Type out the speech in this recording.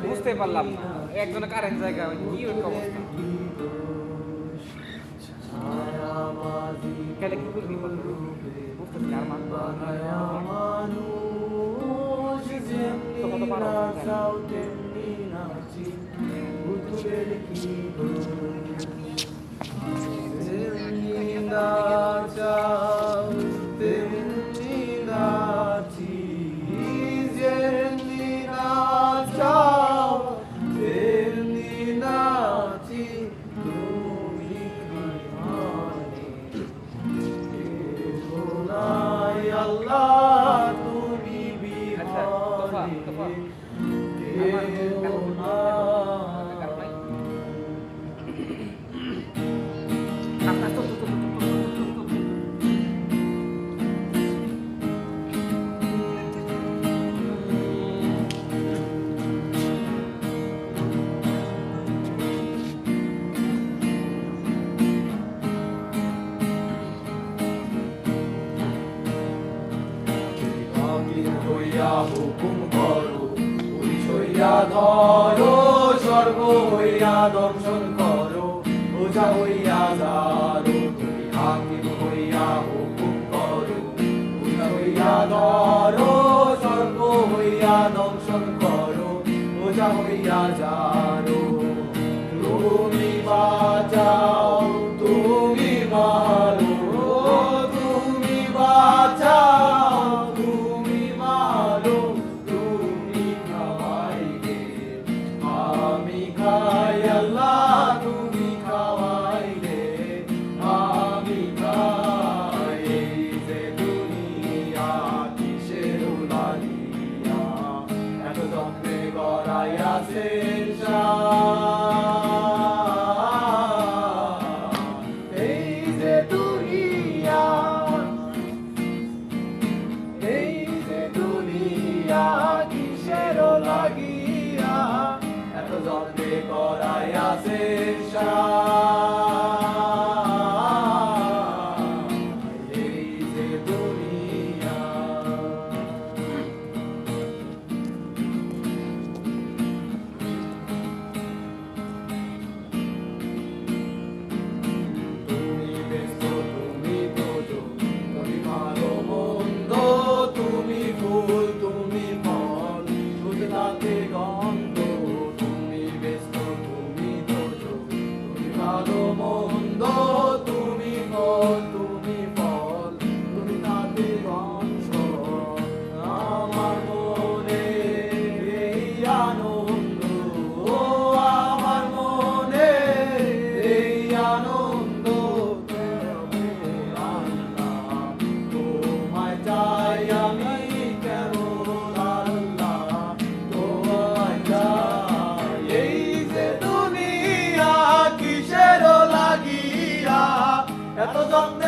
বুঝতে পারলাম না একজনের কারেন্ট জায়গা কি অবস্থা কেন কি করবি বুঝতেছি আর মান তো কত পারো হুকুম করো পুলিশ হইয়া ধরো স্বর্গ হইয়া দর্শন করো ওঝা হইয়া যারো তুমি হাকিম হইয়া হুকুম করো ওঝা হইয়া ধরো স্বর্গ হইয়া দর্শন করো ওঝা হইয়া যারো তুমি বাঁচাও তুমি মারো তুমি বাঁচাও এত যত্ন